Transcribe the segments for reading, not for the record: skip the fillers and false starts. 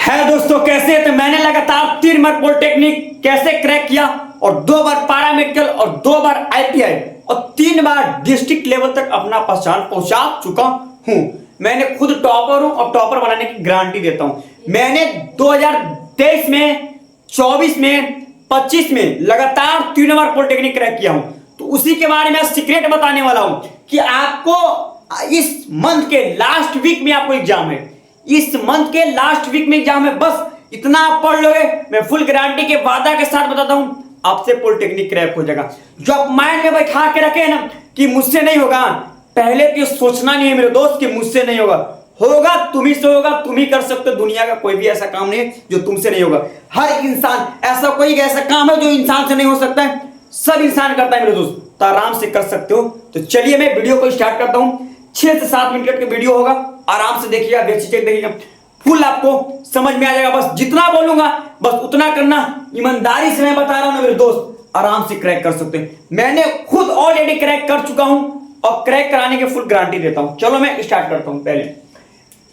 है दोस्तों, कैसे थे? मैंने लगातार 3 बार पॉलिटेक्निक कैसे क्रैक किया और 2 बार पैरामेडिकल और 2 बार आईटीआई और 3 बार डिस्ट्रिक्ट लेवल तक अपना पहचान पहुंचा चुका हूं। मैंने खुद टॉपर हूं और टॉपर बनाने की गारंटी देता हूं। मैंने 2023 में, 24 में, 25 में लगातार 3 बार पॉलिटेक्निक क्रैक किया हूं। तो उसी के बारे में सीक्रेट बताने वाला हूं कि आपको इस मंथ के लास्ट वीक में आपको एग्जाम है। इस मंथ के लास्ट वीक में एग्जाम है, बस इतना आप पढ़ लोगे, मैं फुल गारंटी के वादा के साथ बताता हूं आपसे पॉलिटेक्निक क्रैक हो जाएगा। जो आप माइंड में बैठा के रखे हैं ना कि मुझसे नहीं होगा, पहले तो सोचना नहीं है मेरे दोस्त कि मुझसे नहीं होगा। होगा, तुम ही से होगा, तुम ही कर सकते हो। दुनिया का कोई भी ऐसा काम नहीं है जो तुमसे नहीं होगा। हर इंसान, ऐसा कोई ऐसा काम है जो इंसान से नहीं हो सकता है, सब इंसान करता है मेरे दोस्त। तो आराम से कर सकते हो। तो चलिए मैं वीडियो को स्टार्ट करता हूं। 6 से 7 मिनट का वीडियो होगा, आराम से देखिएगा, बेझिझक देखिएगा, फुल आपको समझ में आ जाएगा। बस जितना बोलूंगा बस उतना करना। ईमानदारी से मैं बता रहा हूं मेरे दोस्त, आराम से क्रैक कर सकते हैं। मैंने खुद ऑलरेडी क्रैक कर चुका हूं और क्रैक कराने की फुल गारंटी देता हूं। चलो मैं स्टार्ट करता हूं।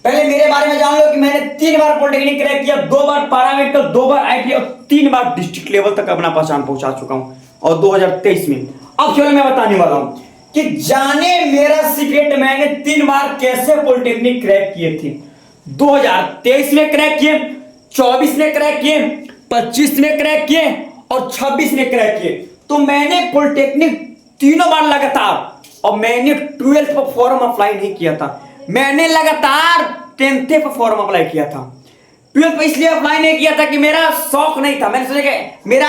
पहले मेरे बारे में जान लो कि मैंने 3 बार पॉलिटेक्निक क्रैक किया, 2 बार पैरामेडिकल, 2 बार आईटीआई और 3 बार डिस्ट्रिक्ट लेवल तक अपना पहचान पहुंचा चुका हूं और 2023 में। अब चलो मैं बताने वाला हूं कि जाने मेरा सीक्रेट, मैंने 3 बार कैसे पॉलिटेक्निक क्रैक किए थे। 2023 में क्रैक किए, 24 में क्रैक किए, 25 में क्रैक किए और 26 में क्रैक किए। तो मैंने पॉलिटेक्निक तीनों बार लगातार, और मैंने 12th पर फॉर्म अप्लाई नहीं किया था, मैंने लगातार 10th पर फॉर्म अप्लाई किया था। 12th पर इसलिए अप्लाई नहीं किया था कि मेरा शौक नहीं था। मैंने सोचा कि मेरा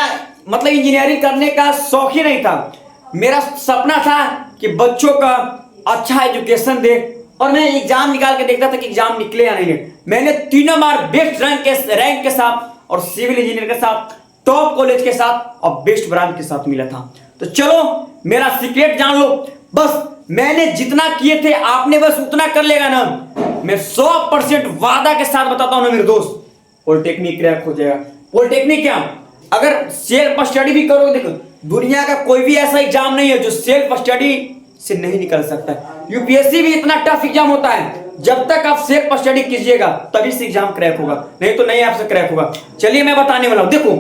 मतलब इंजीनियरिंग करने का शौक ही नहीं था। मेरा सपना था कि बच्चों का अच्छा एजुकेशन दे, और मैं एग्जाम निकाल के देखता था कि एग्जाम निकले या नहीं। मैंने तीनों बार बेस्ट रैंक के साथ और सिविल इंजीनियर के साथ, टॉप कॉलेज के साथ और बेस्ट ब्रांच के साथ मिला था। तो चलो मेरा सीक्रेट जान लो। बस मैंने जितना किए थे आपने बस उतना कर लेगा ना, मैं 100% वादा के साथ बताता हूं ना मेरे दोस्त, पॉलिटेक्निक क्रैक हो जाएगा। पॉलिटेक्निक क्या, अगर सेल्फ स्टडी भी करोगे, देखो दुनिया का कोई भी ऐसा एग्जाम नहीं है जो सेल्फ स्टडी से नहीं निकल सकता है। यूपीएससी भी इतना टफ एग्जाम होता है, जब तक आप सेल्फ स्टडी कीजिएगा तभी से एग्जाम क्रैक होगा, नहीं तो नहीं आपसे क्रैक होगा। चलिए मैं बताने वाला हूं। देखो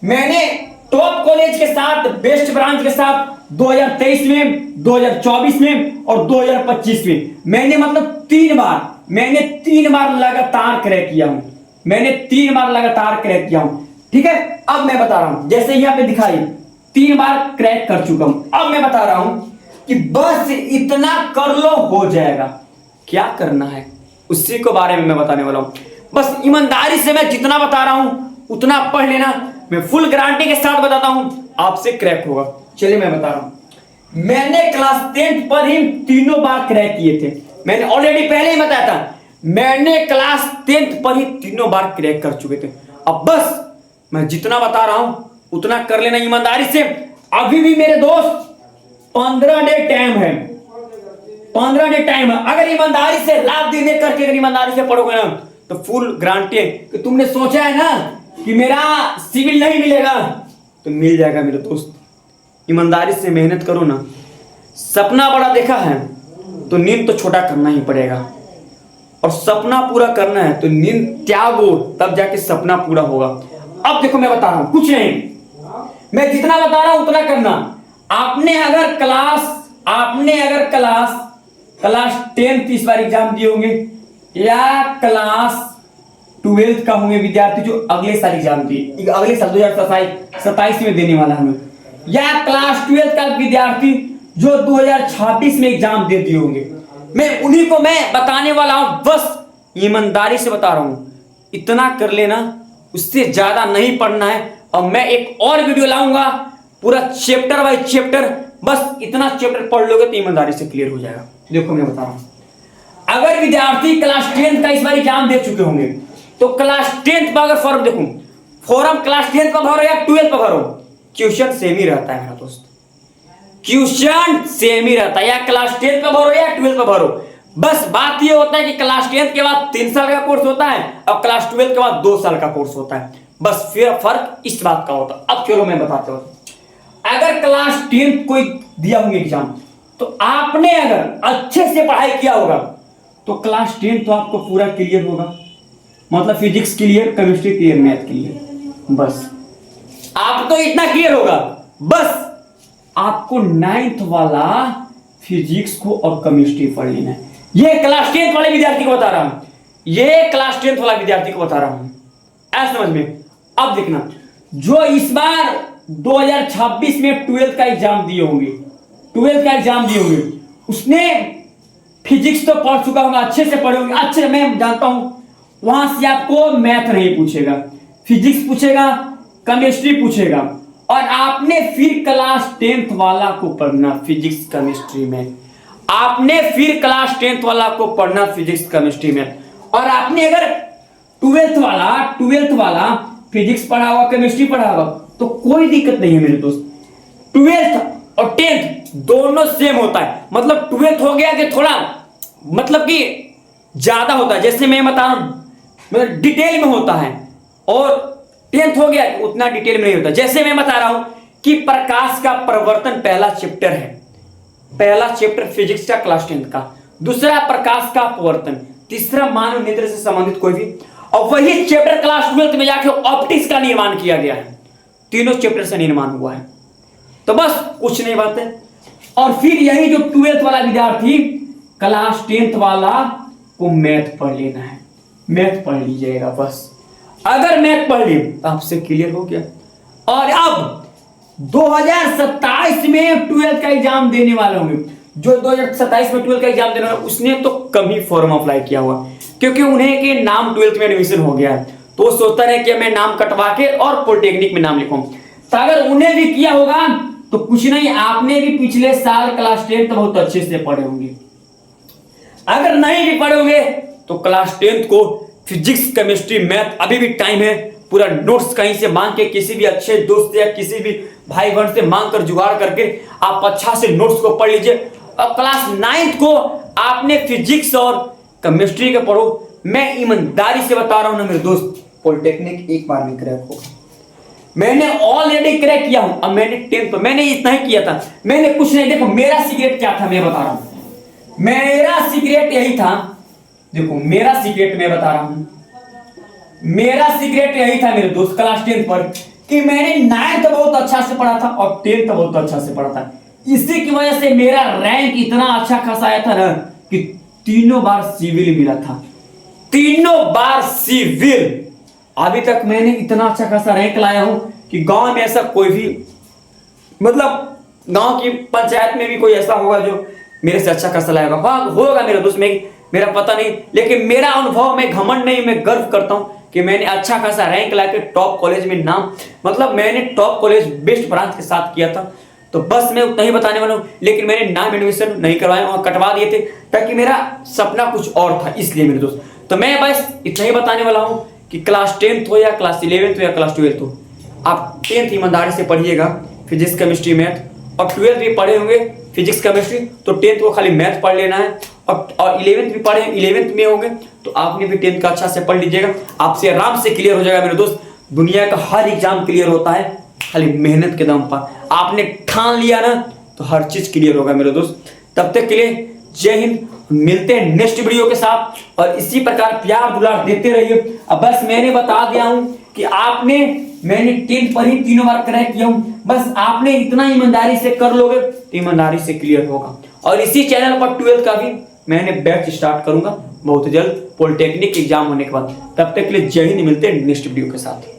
मैंने टॉप कॉलेज के साथ, बेस्ट ब्रांच के साथ 2023 में, 2024 में और 2025 में मैंने मतलब 3 बार लगातार क्रैक किया हूं। मैंने 3 बार लगातार क्रैक किया हूं, ठीक है। अब मैं बता रहा हूं, जैसे यहां पे दिखाई 3 बार क्रैक कर चुका हूं। अब मैं बता रहा हूं कि बस इतना कर लो हो जाएगा। क्या करना है उसी के बारे में मैं बताने वाला हूं। बस ईमानदारी से मैं जितना बता रहा हूं उतना पढ़ लेना। मैं फुल गारंटी के साथ बताता हूं आपसे क्रैक होगा। चलिए मैं बता रहा हूं। मैंने क्लास 10th पर ही 3 बार क्रैक किए थे। मैंने ऑलरेडी पहले ही बताया था, मैंने क्लास 10th पर ही 3 बार क्रैक कर चुके थे। अब बस मैं जितना बता रहा हूं उतना कर लेना ईमानदारी से। अभी भी मेरे दोस्त 15 डे टाइम है, 15 डे टाइम है। अगर ईमानदारी से रात दिन एक करके अगर ईमानदारी से पढ़ोगे ना तो फुल गारंटी है कि तुमने सोचा है ना कि मेरा सिविल नहीं मिलेगा, तो मिल जाएगा मेरे दोस्त। ईमानदारी से मेहनत करो ना। सपना बड़ा देखा है तो नींद तो छोटा करना ही पड़ेगा, और सपना पूरा करना है तो नींद त्यागो, तब जाके सपना पूरा होगा। अब देखो मैं बता रहा हूं, कुछ नहीं, मैं जितना बता रहा हूं उतना करना। आपने अगर क्लास 10th इस बार एग्जाम दिए होंगे, या क्लास 12th का होंगे विद्यार्थी जो अगले साल एग्जाम दिए, अगले साल 2027 में देने वाला हमें, या क्लास 12th का विद्यार्थी जो 2026 में एग्जाम दे दिए होंगे, मैं उन्हीं को मैं बताने वाला हूं। बस ईमानदारी से बता रहा हूं, इतना कर लेना, उससे ज्यादा नहीं पढ़ना है। और मैं एक और वीडियो लाऊंगा पूरा चैप्टर बाय चैप्टर, बस इतना चैप्टर पढ़ लोगे तो ईमानदारी से क्लियर हो जाएगा। देखो मैं बता रहा हूं, अगर विद्यार्थी क्लास 10th का इस बार एग्जाम दे चुके होंगे तो क्लास 10th पर अगर फॉर्म देखो, फॉर्म क्लास 10th पर भरो या 12th पर भरो, क्वेश्चन सेम ही रहता है मेरा दोस्त, क्वेश्चन सेम ही रहता है। या क्लास 10th पर भरो या 12th पर भरो, बस बात ये होता है कि क्लास 10th के बाद 3 साल का कोर्स होता है और क्लास 12th के बाद 2 साल का कोर्स होता है। बस फिर फर्क इस बात का होता है। अब चलो मैं बताता हूं, अगर क्लास 10th कोई दिया होंगे एग्जाम, तो आपने अगर अच्छे से पढ़ाई किया होगा तो क्लास 10th तो आपको पूरा क्लियर होगा। मतलब physics clear, chemistry clear, math clear. बस आप तो इतना क्लियर होगा, बस आपको 9th वाला फिजिक्स को और केमिस्ट्री पढ़ लेना है। ये क्लास 10th वाले विद्यार्थी को बता रहा हूं, ये क्लास 10th वाला विद्यार्थी को बता रहा हूं, ऐसा समझ में। अब देखना, जो इस बार 2026 में 12th का एग्जाम दिए होंगे, 12th का एग्जाम दिए होंगे, उसने फिजिक्स तो पढ़ चुका होगा, अच्छे से पढ़े होंगे, अच्छे मैं जानता हूं। वहां से आपको मैथ नहीं पूछेगा, फिजिक्स पूछेगा, केमिस्ट्री पूछेगा, और आपने फिर क्लास 10th वाला को पढ़ना फिजिक्स केमिस्ट्री में, आपने फिर क्लास 10th वाला को पढ़ना फिजिक्स केमिस्ट्री में। और आपने अगर 12th वाला फिजिक्स पढ़ा होगा, केमिस्ट्री पढ़ा होगा, तो कोई दिक्कत नहीं है मेरे दोस्त। 12th और 10th दोनों सेम होता है, मतलब 12th हो गया कि थोड़ा मतलब कि ज्यादा होता है, जैसे मैं बता रहा हूं मतलब डिटेल में होता है, और 10th हो गया उतना डिटेल में नहीं होता। जैसे मैं बता रहा हूं कि प्रकाश का प्रवर्तन पहला चैप्टर है, पहला चैप्टर फिजिक्स का क्लास 10th का, दूसरा प्रकाश का अपवर्तन, तीसरा मानव नेत्र से संबंधित कोई भी, और वही चैप्टर क्लास 12th में जाके ऑप्टिक्स का निर्माण किया गया है, तीनों चैप्टर से निर्माण हुआ है। तो बस कुछ नहीं बात है। और फिर यही जो 12th वाला विद्यार्थी क्लास 10th वाला को मैथ पढ़ लेना है, मैथ पढ़ लीजिएगा बस। अगर मैथ पढ़ ली तो आपसे क्लियर हो गया। और अब 2027 में 12th का एग्जाम देने वाले होंगे, जो 2027 में 12th का एग्जाम देने वाला उसने तो कम ही फॉर्म अप्लाई किया हुआ, क्योंकि उन्हें के नाम 12th में एडमिशन हो गया है, तो वो सोचता है कि मैं नाम कटवा के और पॉलिटेक्निक में नाम लिखूं। तो अगर उन्हें भी किया होगा तो कुछ नहीं, आपने भी पिछले साल क्लास 10th बहुत अच्छे से पढ़े होंगे। अगर नहीं भी पढ़ोगे तो क्लास 10th को फिजिक्स, केमिस्ट्री, मैथ अभी भी टाइम है, पूरा नोट्स कहीं से मांग के, किसी भी अच्छे दोस्त या किसी भी भाई बहन से मांग कर जुगाड़ करके आप अच्छा से नोट्स को पढ़ लीजिए। और क्लास 9th को आपने फिजिक्स और केमिस्ट्री के पढ़ो। मैं ईमानदारी से बता रहा हूं ना मेरे दोस्त, पॉलिटेक्निक एक बार में क्रैक होगा। मैंने ऑलरेडी क्रैक किया हूं। अब मैंने 10th तो मैंने इतना ही किया था, मैंने कुछ नहीं। देखो मेरा सीक्रेट क्या था, मैं बता रहा हूं, मेरा सीक्रेट यही था। देखो मेरा सीक्रेट मैं बता रहा हूं, मेरा सीक्रेट यही था मेरे दोस्त क्लास 10th पर, कि मैंने 9th बहुत अच्छा से पढ़ा था और 10th बहुत अच्छा से पढ़ा था। इसी की वजह से मेरा रैंक इतना अच्छा खासा आया था ना कि तीनों बार सिविल मिला था, तीनों बार सिविल। अभी तक मैंने इतना अच्छा खासा रैंक लाया हूं कि गांव में ऐसा कोई भी, मतलब गांव की पंचायत में भी कोई ऐसा होगा जो मेरे से अच्छा खासा लाएगा। हाँ होगा मेरे दोस्त में, मेरा पता नहीं, लेकिन मेरा अनुभव, मैं घमंड नहीं, मैं गर्व करता हूं कि मैंने अच्छा खासा रैंक लाके टॉप कॉलेज में नाम, मतलब मैंने टॉप कॉलेज बेस्ट ब्रांच के साथ किया था। तो बस मैं उतना ही बताने वाला हूं, लेकिन मैंने नाम एडमिशन नहीं करवाया, वहां कटवा दिए थे, ताकि मेरा सपना कुछ और था, इसलिए मेरे दोस्त। तो मैं बस इतना ही बताने वाला हूं कि क्लास 10th हो या क्लास 11th हो या क्लास 12th हो, आप 10th ईमानदारी से पढ़िएगा, फिजिक्स, केमिस्ट्री, मैथ, और 12th भी पढ़े होंगे फिजिक्स, केमिस्ट्री, तो 10th को खाली मैथ पढ़ लेना है। और 11th भी पढ़े, 11th में होंगे तो आपने भी 10th का अच्छा से पढ़ लीजिएगा, आपसे आराम से क्लियर हो जाएगा मेरे दोस्त। दुनिया का हर एग्जाम क्लियर होता है खाली मेहनत के दम पर। आपने ठान लिया ना तो हर चीज क्लियर होगा मेरे दोस्त। तब तक के लिए जय हिंद, मिलते हैं नेक्स्ट वीडियो के साथ, और इसी प्रकार प्यार दुलार देते रहिए। अब बस मैंने बता दिया हूं कि आपने, मैंने 10th पर ही तीनों बार क्रैक किया हूं, बस आपने इतना ईमानदारी से कर लोगे तो ईमानदारी से क्लियर होगा। और इसी चैनल पर 12th का भी मैंने बैच स्टार्ट करूंगा बहुत जल्द, पॉलिटेक्निक एग्जाम होने के बाद। तब तक के लिए जय हिंद, मिलते हैं नेक्स्ट वीडियो के साथ।